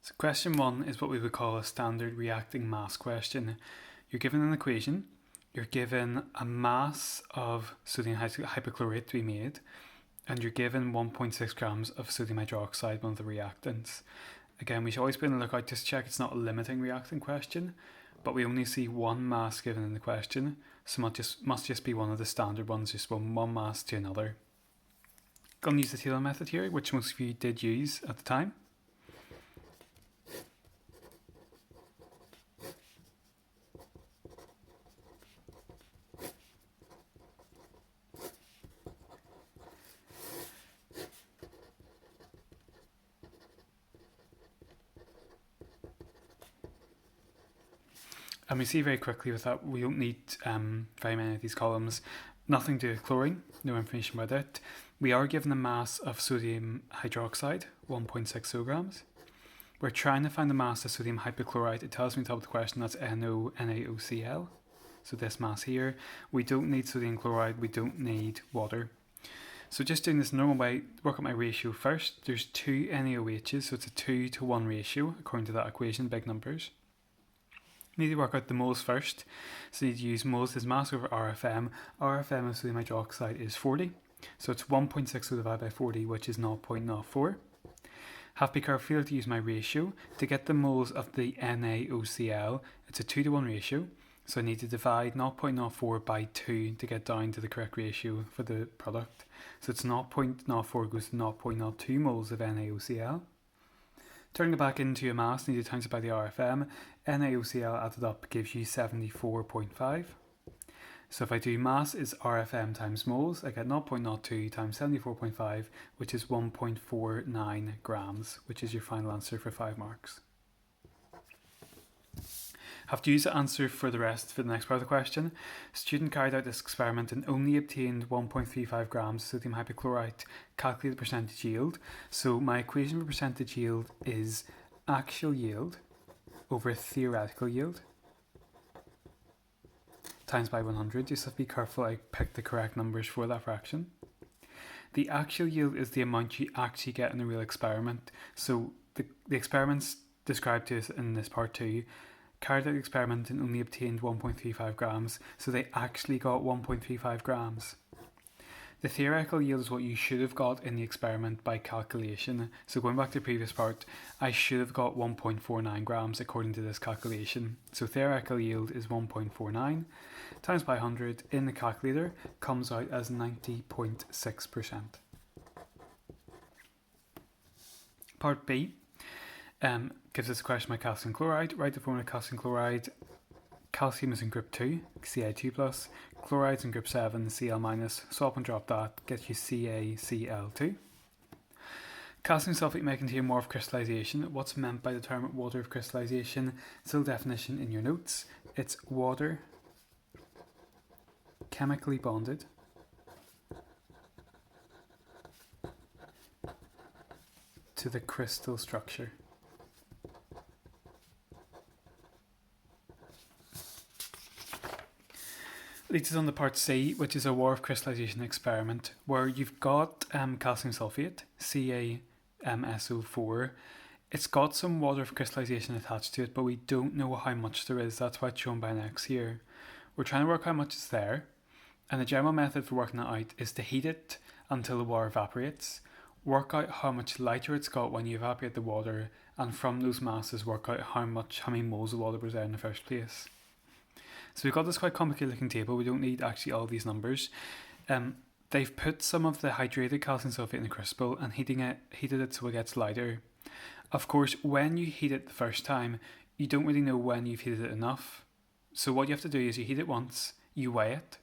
So question 1 is what we would call a standard reacting mass question. You're given an equation, you're given a mass of sodium hypochlorite to be made, and you're given 1.6 grams of sodium hydroxide, one of the reactants. Again, we should always be on the lookout just to check it's not a limiting reactant question, but we only see one mass given in the question, so must just be one of the standard ones, just one mass to another. Going to use the Taylor method here, which most of you did use at the time. And we see very quickly with that we don't need very many of these columns. Nothing to do with chlorine, no information about it. We are given a mass of sodium hydroxide, 1.6 grams. We're trying to find the mass of sodium hypochlorite. It tells me on top of the question that's NaOCl. So this mass here. We don't need sodium chloride, we don't need water. So just doing this normal way, work out my ratio first. There's 2 NaOHs, so it's a 2-to-1 ratio according to that equation, big numbers. Need to work out the moles first, so you need to use moles as mass over RFM. RFM of sodium hydroxide is 40, so it's 1.6 divided by 40, which is 0.04. Have to be careful to use my ratio. To get the moles of the NaOCl, it's a 2-to-1 ratio, so I need to divide 0.04 by 2 to get down to the correct ratio for the product. So it's 0.04 goes to 0.02 moles of NaOCl. Turning it back into a mass, need to times it by the RFM. NaOCl added up gives you 74.5. So if I do mass is RFM times moles, I get 0.02 times 74.5, which is 1.49 grams, which is your final answer for 5 marks. Have to use the answer for the rest for the next part of the question. Student carried out this experiment and only obtained 1.35 grams of sodium hypochlorite. Calculate the percentage yield. So my equation for percentage yield is actual yield over theoretical yield times by 100. Just have to be careful I pick the correct numbers for that fraction. The actual yield is the amount you actually get in a real experiment. So the experiments described to us in this part 2 carried out the experiment and only obtained 1.35 grams, so they actually got 1.35 grams. The theoretical yield is what you should have got in the experiment by calculation. So going back to the previous part, I should have got 1.49 grams according to this calculation. So theoretical yield is 1.49 times by 100 in the calculator comes out as 90.6%. Part B gives us a question about calcium chloride. Write the formula of calcium chloride. Calcium is in group 2, Ci2+. Chloride's in group 7, Cl-. Swap and drop that, gets you CaCl2. Calcium sulfate may contain more of crystallization. What's meant by the term water of crystallization? Still definition in your notes. It's water chemically bonded to the crystal structure. Leads us on to part C, which is a war of crystallization experiment, where you've got calcium sulfate, CaMSO4. It's got some water of crystallization attached to it, but we don't know how much there is. That's why it's shown by an X here. We're trying to work out how much is there, and the general method for working that out is to heat it until the water evaporates, work out how much lighter it's got when you evaporate the water, and from those masses work out how many moles of water was there in the first place. So we've got this quite complicated looking table. We don't need actually all these numbers. They've put some of the hydrated calcium sulfate in the crucible and heated it so it gets lighter. Of course, when you heat it the first time, you don't really know when you've heated it enough. So what you have to do is you heat it once, you weigh it,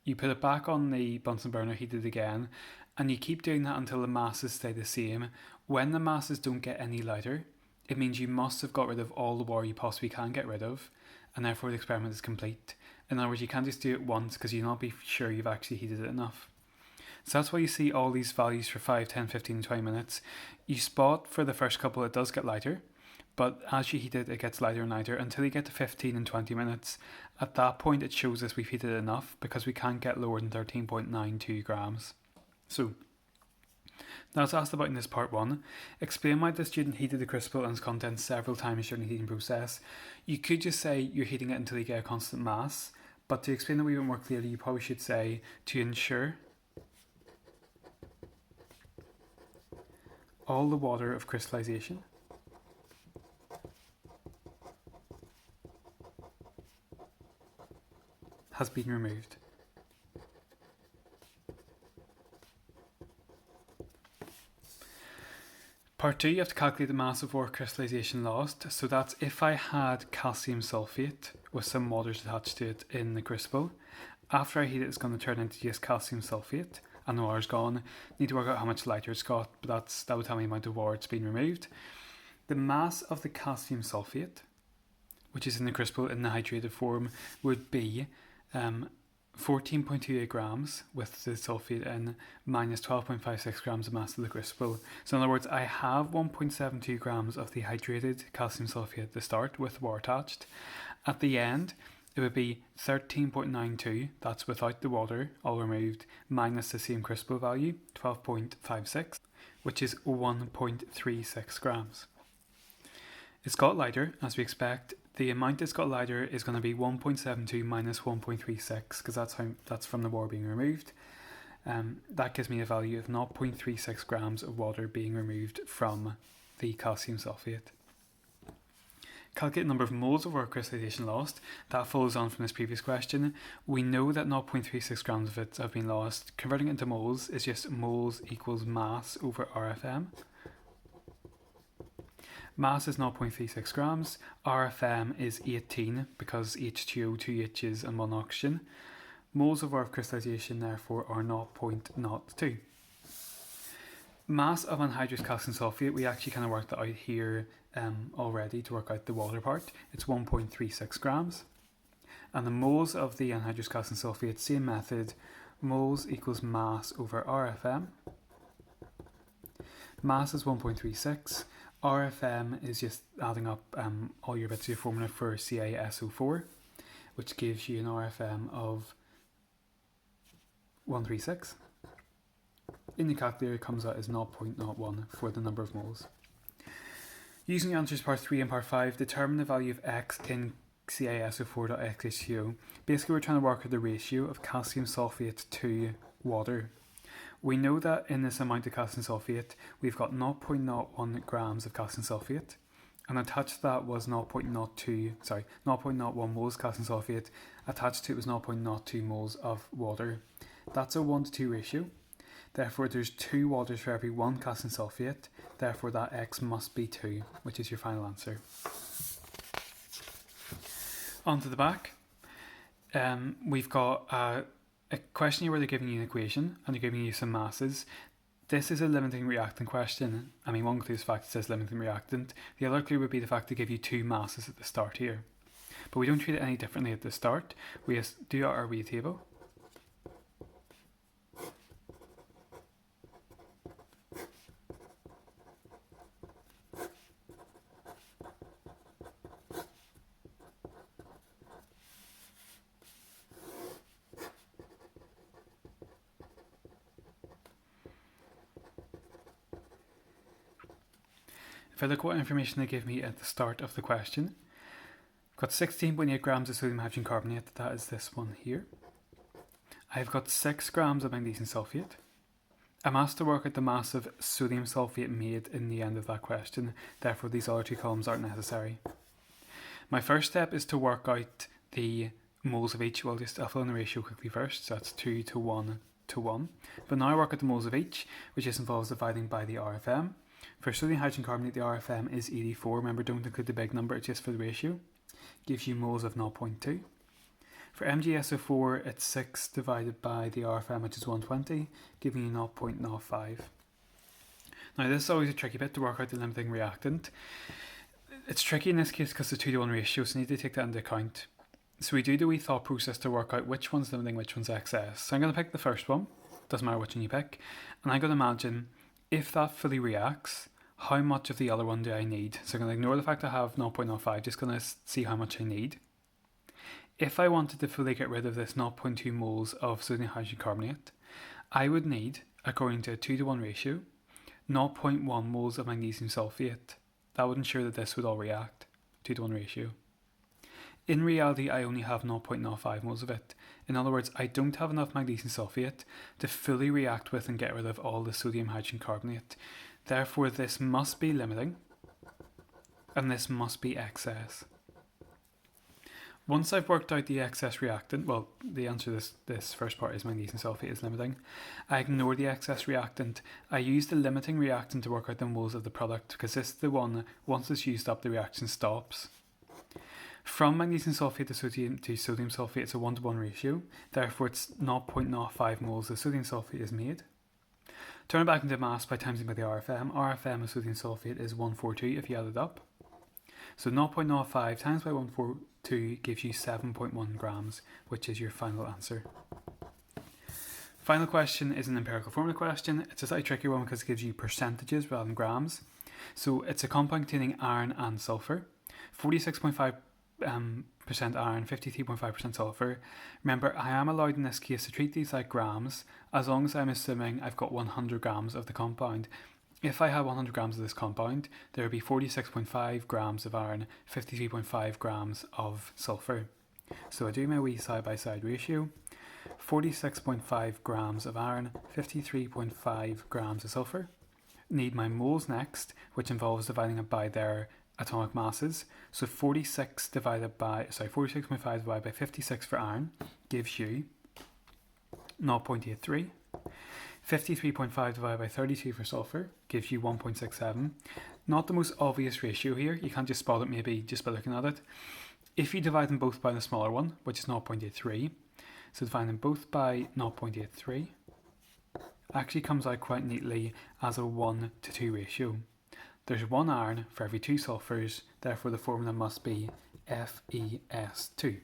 you put it back on the Bunsen burner, heat it again, and you keep doing that until the masses stay the same. When the masses don't get any lighter, it means you must have got rid of all the water you possibly can get rid of, and therefore the experiment is complete. In other words, you can't just do it once because you'll not be sure you've actually heated it enough. So that's why you see all these values for 5, 10, 15, 20 minutes. You spot for the first couple it does get lighter, but as you heat it, it gets lighter and lighter until you get to 15 and 20 minutes. At that point, it shows us we've heated it enough because we can't get lower than 13.92 grams. So Now, as asked about in this part 1, explain why the student heated the crucible and its contents several times during the heating process. You could just say you're heating it until you get a constant mass, but to explain it a wee bit more clearly, you probably should say to ensure all the water of crystallization has been removed. Part 2, you have to calculate the mass of water crystallization lost. So that's if I had calcium sulfate with some waters attached to it in the crucible. After I heat it, it's going to turn into just calcium sulfate and the water's gone. Need to work out how much lighter it's got, but that will tell me the amount of water it's been removed. The mass of the calcium sulfate, which is in the crucible in the hydrated form, would be 14.28 grams with the sulfate in minus 12.56 grams of mass of the crucible. So in other words, I have 1.72 grams of the hydrated calcium sulfate at the start with water attached. At the end, it would be 13.92, that's without the water, all removed, minus the same crucible value, 12.56, which is 1.36 grams. It's got lighter, as we expect. The amount it's got lighter is going to be 1.72 minus 1.36, because that's from the water being removed. That gives me a value of 0.36 grams of water being removed from the calcium sulfate. Calculate the number of moles of water crystallization lost. That follows on from this previous question. We know that 0.36 grams of it have been lost. Converting it into moles is just moles equals mass over RFM. Mass is 0.36 grams. RFM is 18 because H2O, 2 H's and 1 oxygen. Moles of water of crystallization therefore are 0.02. Mass of anhydrous calcium sulfate, we actually kind of worked that out here already to work out the water part. It's 1.36 grams. And the moles of the anhydrous calcium sulfate, same method, moles equals mass over RFM. Mass is 1.36. RFM is just adding up all your bits of your formula for CaSO4, which gives you an RFM of 136. In the calculator, it comes out as 0.01 for the number of moles. Using the answers part 3 and part 5, determine the value of X in CaSO4.xH2O. Basically, we're trying to work out the ratio of calcium sulfate to water. We know that in this amount of calcium sulfate, we've got 0.01 grams of calcium sulfate, and attached to that was 0.01 moles calcium sulfate. Attached to it was 0.02 moles of water. That's a 1:2 ratio. Therefore, there's 2 waters for every 1 calcium sulfate. Therefore, that X must be 2, which is your final answer. On to the back. We've got a question here where they're giving you an equation and they're giving you some masses. This is a limiting reactant question. I mean, one clue is the fact it says limiting reactant. The other clue would be the fact they give you 2 masses at the start here. But we don't treat it any differently at the start. We just do our wee table. If I look what information they give me at the start of the question, I've got 16.8 grams of sodium hydrogen carbonate, that is this one here. I've got 6 grams of magnesium sulfate. I'm asked to work out the mass of sodium sulfate made in the end of that question, therefore these other 2 columns aren't necessary. My first step is to work out the moles of each. I'll fill in the ratio quickly first, so that's 2 to 1 to 1. But now I work out the moles of each, which just involves dividing by the RFM. For sodium hydrogen carbonate, the RFM is 84. Remember, don't include the big number, it's just for the ratio. Gives you moles of 0.2. For MgSO4, it's 6 divided by the RFM, which is 120, giving you 0.05. Now, this is always a tricky bit to work out the limiting reactant. It's tricky in this case because it's a 2 to 1 ratio, so you need to take that into account. So we do the wee thought process to work out which one's limiting, which one's excess. So I'm going to pick the first one, doesn't matter which one you pick, and I'm going to imagine if that fully reacts, how much of the other one do I need? So I'm going to ignore the fact I have 0.05, just going to see how much I need. If I wanted to fully get rid of this 0.2 moles of sodium hydrogen carbonate, I would need, according to a 2 to 1 ratio, 0.1 moles of magnesium sulfate. That would ensure that this would all react, 2:1 ratio. In reality, I only have 0.05 moles of it. In other words, I don't have enough magnesium sulfate to fully react with and get rid of all the sodium hydrogen carbonate. Therefore, this must be limiting, and this must be excess. Once I've worked out the excess reactant, well, the answer to this first part is magnesium sulfate is limiting. I ignore the excess reactant. I use the limiting reactant to work out the moles of the product, because this is the one, once it's used up, the reaction stops. From magnesium sulfate to sodium sulfate, it's a 1:1 ratio. Therefore, it's 0.05 moles of sodium sulfate is made. Turn it back into mass by timesing by the RFM. RFM of sodium sulfate is 142 if you add it up. So 0.05 times by 142 gives you 7.1 grams, which is your final answer. Final question is an empirical formula question. It's a slightly tricky one because it gives you percentages rather than grams. So it's a compound containing iron and sulfur. 46.5% iron, 53.5% sulfur. Remember, I am allowed in this case to treat these like grams as long as I'm assuming I've got 100 grams of the compound. If I have 100 grams of this compound, there would be 46.5 grams of iron, 53.5 grams of sulfur. So I do my wee side-by-side ratio. 46.5 grams of iron, 53.5 grams of sulfur. Need my moles next, which involves dividing it by their atomic masses. So 46.5 divided by 56 for iron gives you 0.83. 53.5 divided by 32 for sulfur gives you 1.67. Not the most obvious ratio here. You can't just spot it maybe just by looking at it. If you divide them both by the smaller one, which is 0.83, so divide them both by 0.83, actually comes out quite neatly as a 1:2 ratio. There's 1 iron for every 2 sulfurs, therefore the formula must be FeS2.